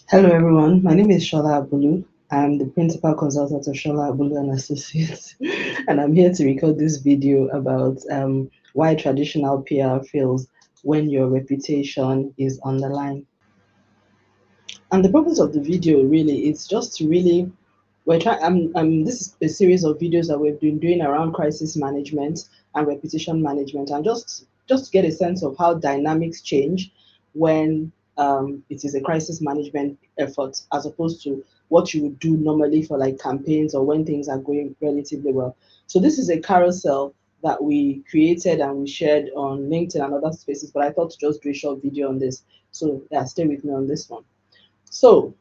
Hello everyone, my name is Sola Abulu. I'm the principal consultant of Sola Abulu and Associates, and I'm here to record this video about why traditional PR fails when your reputation is on the line. And the purpose of the video really is just to really we're trying. This is a series of videos that we've been doing around crisis management and reputation management, and just to get a sense of how dynamics change when it is a crisis management effort, as opposed to what you would do normally for like campaigns or when things are going relatively well. So this is a carousel that we created and we shared on LinkedIn and other spaces, but I thought to just do a short video on this. So yeah, stay with me on this one. So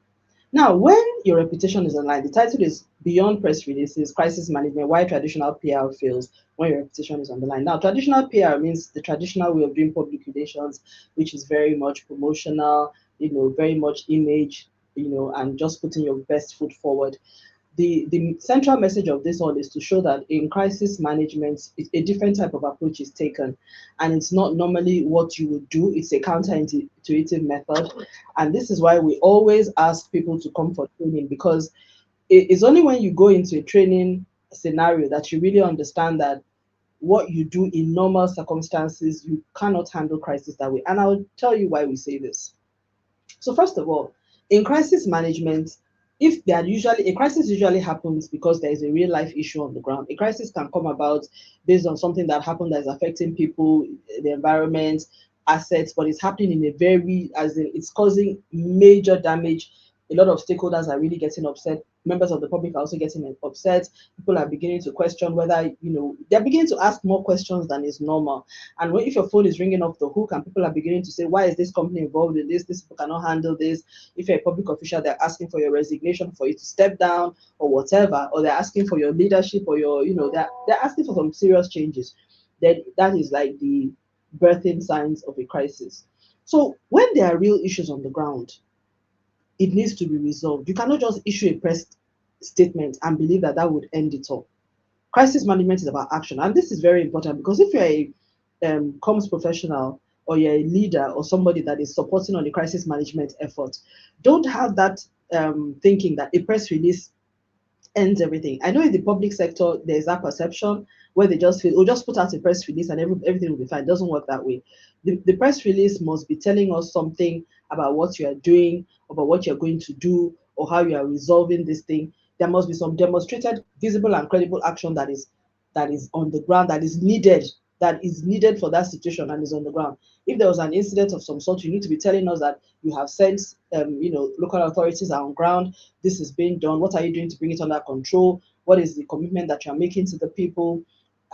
now, when your reputation is online, the title is Beyond Press Releases, Crisis Management, Why Traditional PR Fails When Your Reputation is on the Line. Now, traditional PR means the traditional way of doing public relations, which is very much promotional, very much image, and just putting your best foot forward. The central message of this all is to show that in crisis management, a different type of approach is taken, and it's not normally what you would do. It's a counterintuitive method, and this is why we always ask people to come for training, because it's only when you go into a training scenario that you really understand that what you do in normal circumstances, you cannot handle crisis that way. And I'll tell you why we say this. So first of all, in crisis management, if there are usually a crisis usually happens because there is a real life issue on the ground. A crisis can come about based on something that happened that is affecting people, the environment, assets, but it's happening in a very, as in it's causing major damage. A lot of stakeholders are really getting upset. Members of the public are also getting upset. People are beginning to question whether, they're beginning to ask more questions than is normal. And if your phone is ringing off the hook and people are beginning to say, why is this company involved in this? This people cannot handle this. If you're a public official, they're asking for your resignation, for you to step down or whatever, or they're asking for your leadership or they're asking for some serious changes. Then that is like the birthing signs of a crisis. So when there are real issues on the ground, it needs to be resolved. You cannot just issue a press statement and believe that that would end it all. Crisis management is about action, and this is very important because if you're a comms professional or you're a leader or somebody that is supporting on the crisis management effort, don't have that thinking that a press release ends everything. I know in the public sector there's that perception where they just feel, oh, just put out a press release and everything will be fine. It doesn't work that way. The press release must be telling us something about what you are doing, about what you're going to do, or how you are resolving this thing. There must be some demonstrated, visible, and credible action that is on the ground, that is needed for that situation and is on the ground. If there was an incident of some sort, you need to be telling us that you have sent, local authorities are on ground. This is being done. What are you doing to bring it under control? What is the commitment that you're making to the people?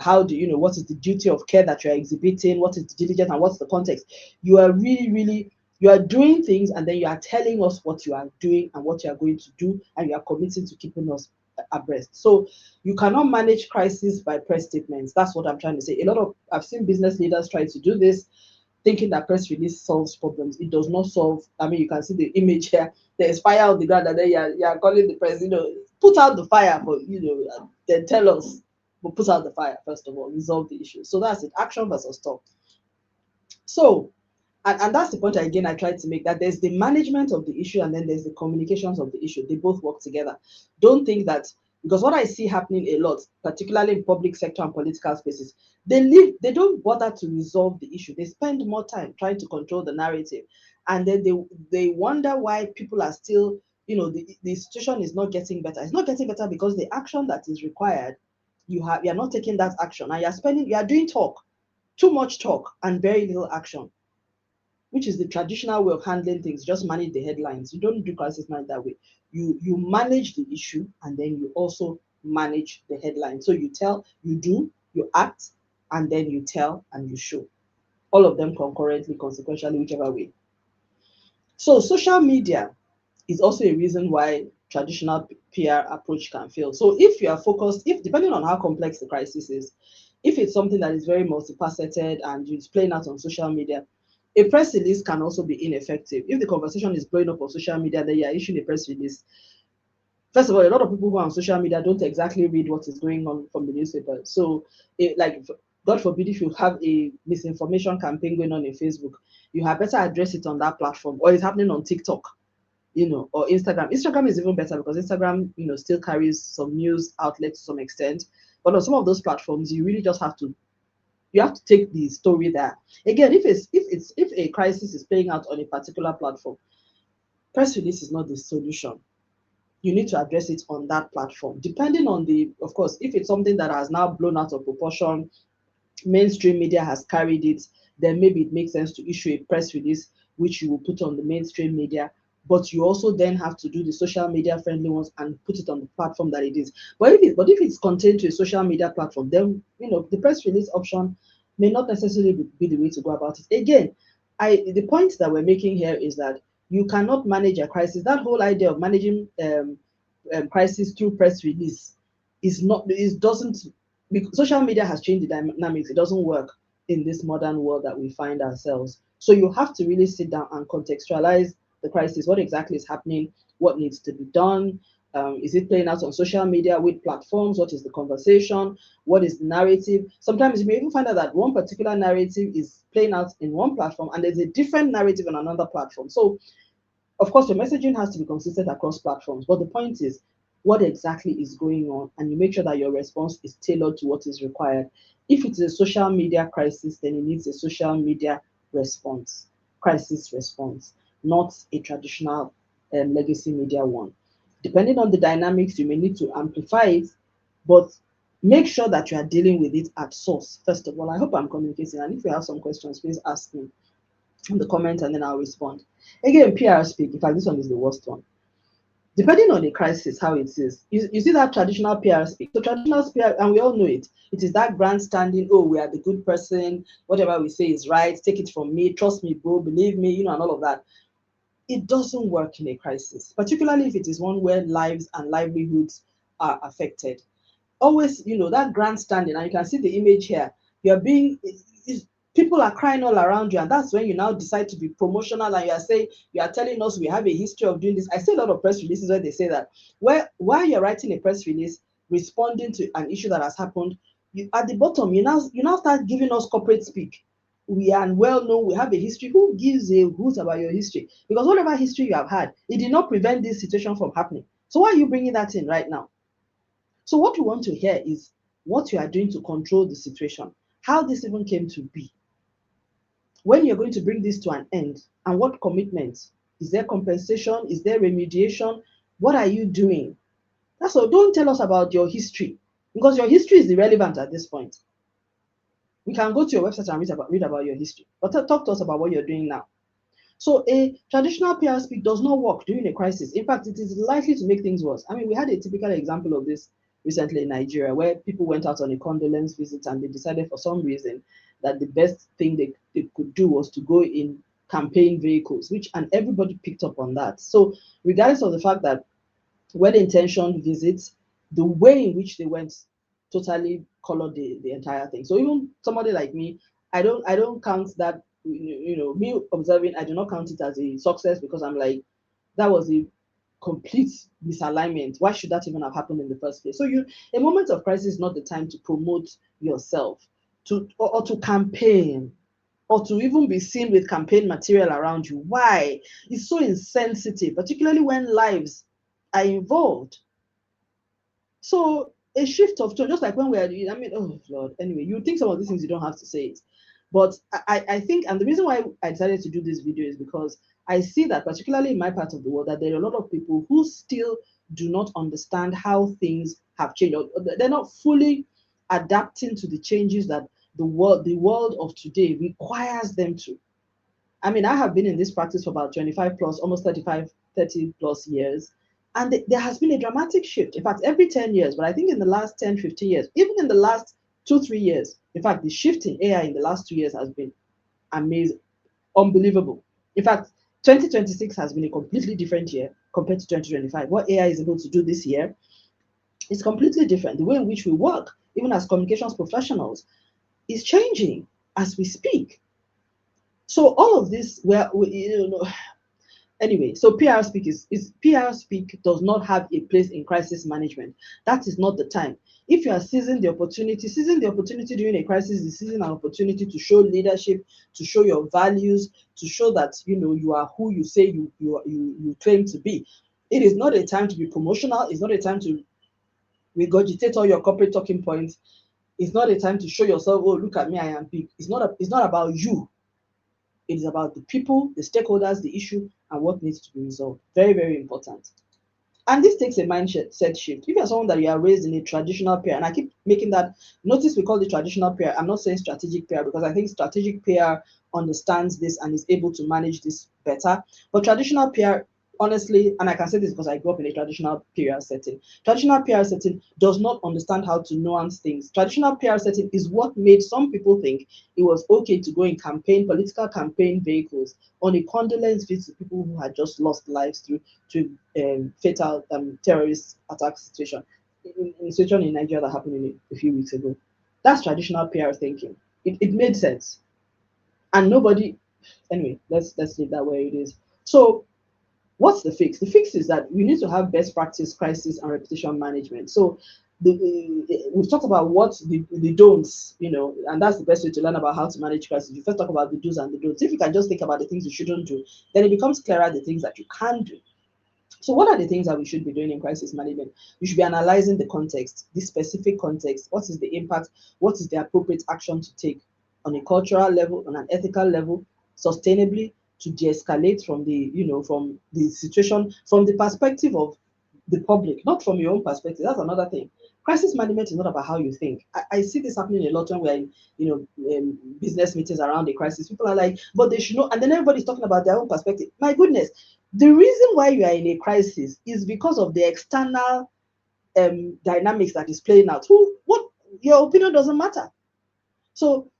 How do you know what is the duty of care that you're exhibiting? What is the diligence and what's the context? You are really, really you are doing things and then you are telling us what you are doing and what you are going to do, and you are committing to keeping us abreast. So you cannot manage crisis by press statements. That's what I'm trying to say. I've seen business leaders try to do this, thinking that press release solves problems. It does not solve. I mean, you can see the image here. There's fire on the ground, and then you're calling the press, put out the fire, but then tell us, but put out the fire first of all, resolve the issue. So that's it. Action versus talk. So, and that's the point again I tried to make, that there's the management of the issue and then there's the communications of the issue. They both work together. Don't think that, because what I see happening a lot, particularly in public sector and political spaces, they don't bother to resolve the issue. They spend more time trying to control the narrative. And then they wonder why people are still, the situation is not getting better. It's not getting better because the action that is required, you're not taking that action, and you're doing talk, too much talk and very little action, which is the traditional way of handling things. Just manage the headlines. You don't do crisis management that way. You manage the issue and then you also manage the headline. So you tell, you do, you act, and then you tell and you show. All of them concurrently, consequentially, whichever way. So social media is also a reason why traditional PR approach can fail. So if you are focused, if depending on how complex the crisis is, if it's something that is very multifaceted and it's playing out on social media, a press release can also be ineffective. If the conversation is blowing up on social media, then you are issuing a press release. First of all, a lot of people who are on social media don't exactly read what is going on from the newspaper. So, like, God forbid, if you have a misinformation campaign going on in Facebook, you had better address it on that platform, or it's happening on TikTok. or Instagram. Instagram is even better because Instagram, still carries some news outlets to some extent. But on some of those platforms, you really just have to take the story there. Again, if a crisis is playing out on a particular platform, press release is not the solution. You need to address it on that platform. Depending on of course, if it's something that has now blown out of proportion, mainstream media has carried it, then maybe it makes sense to issue a press release, which you will put on the mainstream media. But you also then have to do the social media friendly ones and put it on the platform that it is. But if it's contained to a social media platform, then the press release option may not necessarily be the way to go about it. Again, the point that we're making here is that you cannot manage a crisis. That whole idea of managing crisis through press release is not, it doesn't, because social media has changed the dynamics. It doesn't work in this modern world that we find ourselves. So you have to really sit down and contextualize the crisis. What exactly is happening? What needs to be done? Is it playing out on social media? With platforms? What is the conversation? What is the narrative? Sometimes you may even find out that one particular narrative is playing out in one platform and there's a different narrative on another platform. So of course, your messaging has to be consistent across platforms, but the point is what exactly is going on, and you make sure that your response is tailored to what is required. If it's a social media crisis, then it needs a social media response, crisis response, not a traditional legacy media one. Depending on the dynamics, you may need to amplify it, but make sure that you are dealing with it at source, first of all. I hope I'm communicating, and if you have some questions, please ask me in the comment and then I'll respond. Again, PR speak. In fact, this one is the worst one. Depending on the crisis, how it is, you see that traditional PR speak. So traditional PR, and we all know it. It is that grandstanding. Oh, we are the good person. Whatever we say is right. Take it from me. Trust me, bro. Believe me. And all of that. It doesn't work in a crisis, particularly if it is one where lives and livelihoods are affected. Always, that grandstanding, and you can see the image here. You're being People are crying all around you, and that's when you now decide to be promotional, and you are telling us we have a history of doing this. I see a lot of press releases where they say that while you're writing a press release responding to an issue that has happened, at the bottom you now start giving us corporate speak. We are well known, we have a history. Who gives a hoot about your history? Because whatever history you have had, it did not prevent this situation from happening. So why are you bringing that in right now? So what we want to hear is what you are doing to control the situation, how this even came to be, when you're going to bring this to an end, and what commitments. Is there compensation? Is there remediation? What are you doing? That's all. Don't tell us about your history, because your history is irrelevant at this point. We can go to your website and read about your history, but talk to us about what you're doing now. So a traditional PR speak does not work during a crisis. In fact, it is likely to make things worse. I mean, we had a typical example of this recently in Nigeria, where people went out on a condolence visit and they decided for some reason that the best thing they could do was to go in campaign vehicles, and everybody picked up on that. So regardless of the fact that well-intentioned visits, the way in which they went totally colored the entire thing. So even somebody like me, I don't count that, me observing, I do not count it as a success, because I'm like, that was a complete misalignment. Why should that even have happened in the first place? So a moment of crisis is not the time to promote yourself, or to campaign, or to even be seen with campaign material around you. Why? It's so insensitive, particularly when lives are involved. So a shift of tone, just like when oh Lord, anyway, you think some of these things you don't have to say it. But I think, and the reason why I decided to do this video is because I see that, particularly in my part of the world, that there are a lot of people who still do not understand how things have changed. Or they're not fully adapting to the changes that the world of today requires them to. I mean, I have been in this practice for about 25 plus, almost 35, 30 plus years. And there has been a dramatic shift. In fact, every 10 years, but I think in the last 10, 15 years, even in the last 2, 3 years, in fact, the shift in AI in the last 2 years has been amazing, unbelievable. In fact, 2026 has been a completely different year compared to 2025. What AI is able to do this year is completely different. The way in which we work, even as communications professionals, is changing as we speak. So all of this, Anyway, so PR speak is PR speak does not have a place in crisis management. That is not the time. If you are seizing the opportunity during a crisis is seizing an opportunity to show leadership, to show your values, to show that you are who you say you claim to be. It is not a time to be promotional. It's not a time to regurgitate all your corporate talking points. It's not a time to show yourself, oh, look at me, I am big. It's not about you. It is about the people, the stakeholders, the issue, and what needs to be resolved. Very, very important. And this takes a mindset shift. If you're someone that you are raised in a traditional PR, and I keep making that, notice we call it traditional PR. I'm not saying strategic PR because I think strategic PR understands this and is able to manage this better. But traditional PR, honestly, and I can say this because I grew up in a traditional PR setting. Traditional PR setting does not understand how to nuance things. Traditional PR setting is what made some people think it was okay to go in political campaign vehicles on a condolence visit to people who had just lost lives through to fatal terrorist attack situation. In a situation in Nigeria that happened a few weeks ago. That's traditional PR thinking. It made sense. And nobody, anyway, let's leave that where it is. So what's the fix? The fix is that we need to have best practice crisis and reputation management. So we've talked about what the don'ts, and that's the best way to learn about how to manage crisis. You first talk about the do's and the don'ts. If you can just think about the things you shouldn't do, then it becomes clearer the things that you can do. So what are the things that we should be doing in crisis management? We should be analyzing the context, the specific context. What is the impact? What is the appropriate action to take on a cultural level, on an ethical level, sustainably to de-escalate from from the situation, from the perspective of the public, not from your own perspective. That's another thing. Crisis management is not about how you think. I see this happening a lot when we're in business meetings around a crisis. People are like, but they should know, and then everybody's talking about their own perspective. My goodness, the reason why you are in a crisis is because of the external dynamics that is playing out. What your opinion doesn't matter. So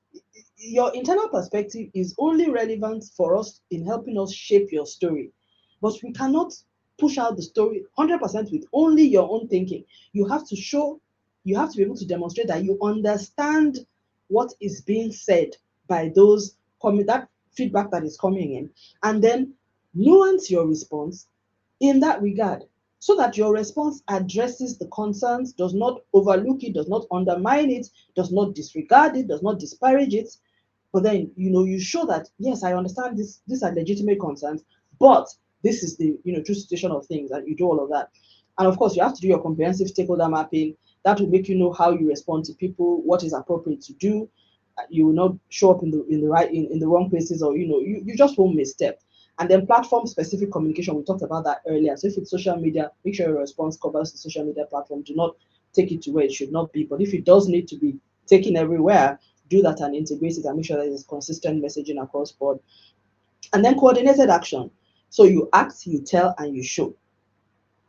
your internal perspective is only relevant for us in helping us shape your story, but we cannot push out the story 100% with only your own thinking. You have to be able to demonstrate that you understand what is being said by those that feedback that is coming in, and then nuance your response in that regard so that your response addresses the concerns, does not overlook it, does not undermine it, does not disregard it, does not disparage it. But then, you show that, yes, I understand these are legitimate concerns, but this is the, true situation of things, and you do all of that. And of course, you have to do your comprehensive stakeholder mapping. That will make you know how you respond to people, what is appropriate to do. You will not show up in the wrong places, or you just won't misstep. And then platform specific communication, we talked about that earlier. So if it's social media, make sure your response covers the social media platform. Do not take it to where it should not be. But if it does need to be taken everywhere, do that and integrate it and make sure that there's consistent messaging across board. And then coordinated action. So you act, you tell, and you show.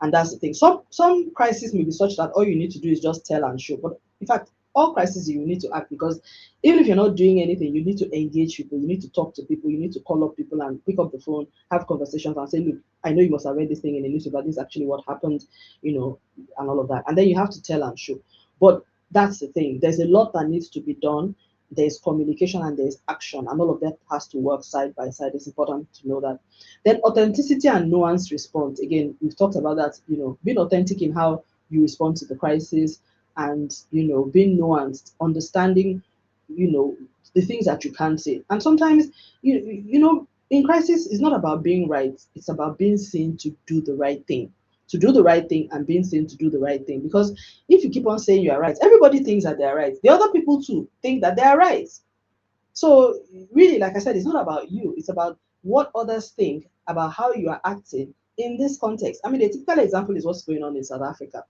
And that's the thing. Some crises may be such that all you need to do is just tell and show. But in fact, all crises you need to act, because even if you're not doing anything, you need to engage people, you need to talk to people, you need to call up people and pick up the phone, have conversations and say, look, I know you must have read this thing in the newspaper, this is actually what happened, and all of that. And then you have to tell and show. But that's the thing. There's a lot that needs to be done. There's communication and there's action, and all of that has to work side by side. It's important to know that. Then authenticity and nuanced response. Again, we've talked about that, being authentic in how you respond to the crisis, and being nuanced, understanding, the things that you can't say. And sometimes, in crisis, it's not about being right, it's about being seen to do the right thing. To do the right thing and being seen to do the right thing. Because if you keep on saying you are right, everybody thinks that they are right. The other people too think that they are right. So really, like I said, it's not about you. It's about what others think about how you are acting in this context. I mean, a typical example is what's going on in South Africa.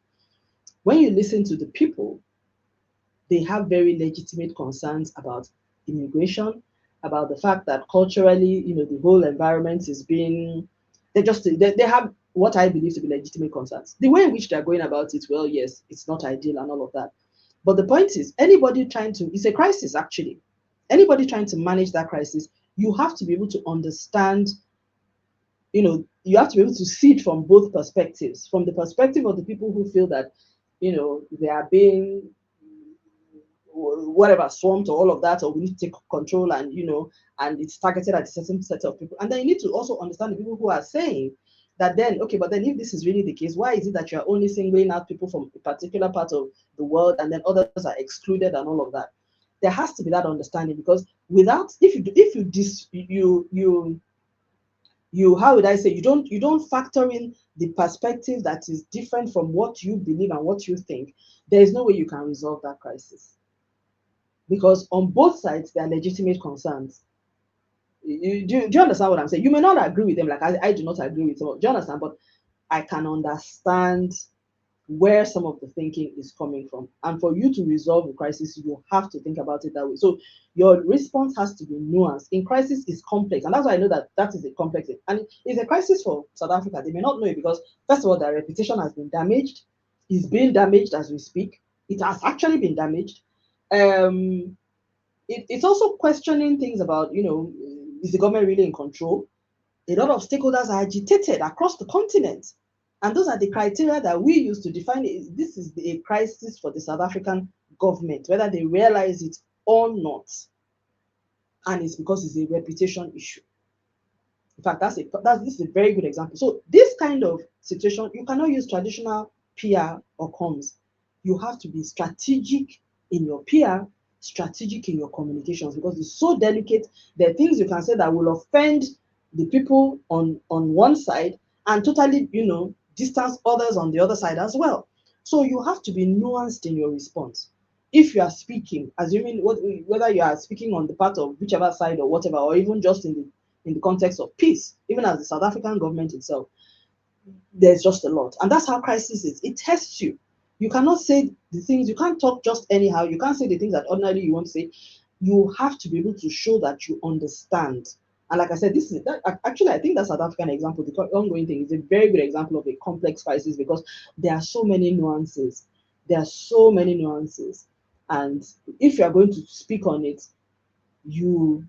When you listen to the people, they have very legitimate concerns about immigration, about the fact that culturally, the whole environment is being, they have what I believe to be legitimate concerns. The way in which they're going about it, well, yes, it's not ideal and all of that. But the point is, it's a crisis actually. Anybody trying to manage that crisis, you have to be able to understand, you have to be able to see it from both perspectives. From the perspective of the people who feel that, they are being whatever, swamped or all of that, or we need to take control, and and it's targeted at a certain set of people. And then you need to also understand the people who are saying that, then okay, but then if this is really the case, why is it that you're only singling out people from a particular part of the world and then others are excluded and all of that? There has to be that understanding, because without, if you how would I say, you don't factor in the perspective that is different from what you believe and what you think, there is no way you can resolve that crisis, because on both sides there are legitimate concerns. Do you understand what I'm saying? You may not agree with them, like I do not agree with them. Do you understand? But I can understand where some of the thinking is coming from. And for you to resolve a crisis, you have to think about it that way. So your response has to be nuanced. In crisis is complex. And that's why I know that that is a complex thing. And it's a crisis for South Africa. They may not know it because, first of all, their reputation has been damaged. It's being damaged as we speak. It has actually been damaged. It's also questioning things about, is the government really in control? A lot of stakeholders are agitated across the continent. And those are the criteria that we use to define it. This is a crisis for the South African government, whether they realize it or not. And it's because it's a reputation issue. In fact, this is a very good example. So this kind of situation, you cannot use traditional PR or comms. You have to be strategic in your PR, strategic in your communications, because it's so delicate. There are things you can say that will offend the people on one side and totally, distance others on the other side as well. So you have to be nuanced in your response. If you are speaking, assuming whether you are speaking on the part of whichever side or whatever, or even just in the context of peace, even as the South African government itself, there's just a lot. And that's how crisis is. It tests you. You cannot say the things, you can't talk just anyhow. You can't say the things that ordinarily you want to say. You have to be able to show that you understand. And like I said, actually, I think that South African example, the ongoing thing, is a very good example of a complex crisis, because there are so many nuances. There are so many nuances. And if you are going to speak on it, you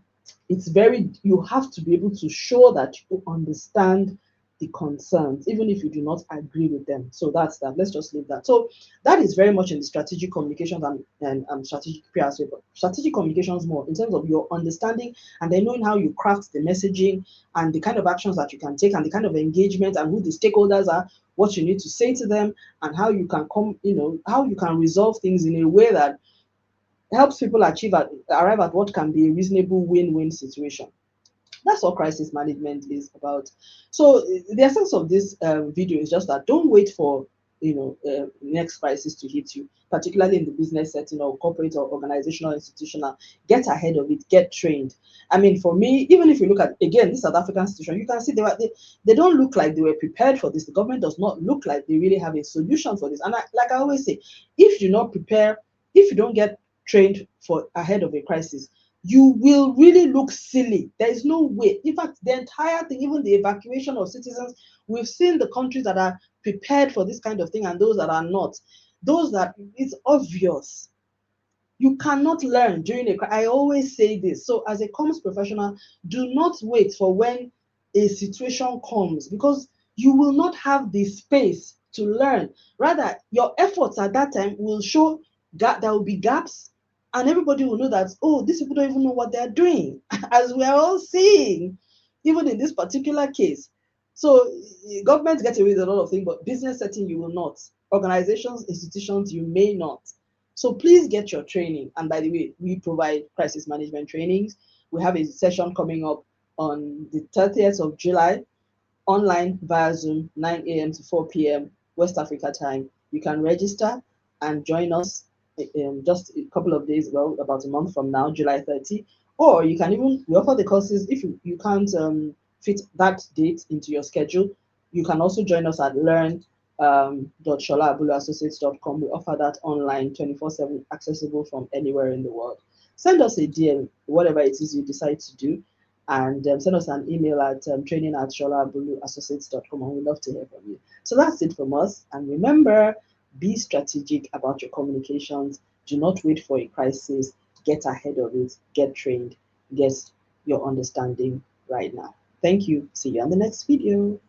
have to be able to show that you understand the concerns, even if you do not agree with them. So that's that. Let's just leave that. So that is very much in the strategic communications and strategic PR. But strategic communications more in terms of your understanding, and then knowing how you craft the messaging and the kind of actions that you can take and the kind of engagement and who the stakeholders are, what you need to say to them, and how you can how you can resolve things in a way that helps people arrive at what can be a reasonable win-win situation. That's what crisis management is about. So the essence of this video is just that don't wait for next crisis to hit you, particularly in the business setting or corporate or organizational, institutional. Get ahead of it, get trained. I mean, for me, even if you look at, again, this South African situation, you can see they don't look like they were prepared for this. The government does not look like they really have a solution for this. And like I always say, if you not prepare, if you don't get trained for ahead of a crisis, you will really look silly. There is no way. In fact, the entire thing, even the evacuation of citizens, we've seen the countries that are prepared for this kind of thing and those that are not. Those that it's obvious. You cannot learn during I always say this. So as a comms professional, do not wait for when a situation comes, because you will not have the space to learn. Rather, your efforts at that time will show there will be gaps, and everybody will know that, oh, these people don't even know what they're doing, as we are all seeing, even in this particular case. So governments get away with a lot of things, but business setting, you will not. Organizations, institutions, you may not. So please get your training. And by the way, we provide crisis management trainings. We have a session coming up on the 30th of July, online via Zoom, 9 a.m. to 4 p.m. West Africa time. You can register and join us just a couple of days ago, about a month from now, July 30. Or you can we offer the courses if you can't fit that date into your schedule. You can also join us at learn.solaabuluassociates.com. We offer that online, 24/7, accessible from anywhere in the world. Send us a DM, whatever it is you decide to do, and send us an email at training@solaabuluassociates.com, and we'd love to hear from you. So that's it from us. And remember, be strategic about your communications. Do not wait for a crisis. Get ahead of it. Get trained. Get your understanding right now. Thank you. See you on the next video.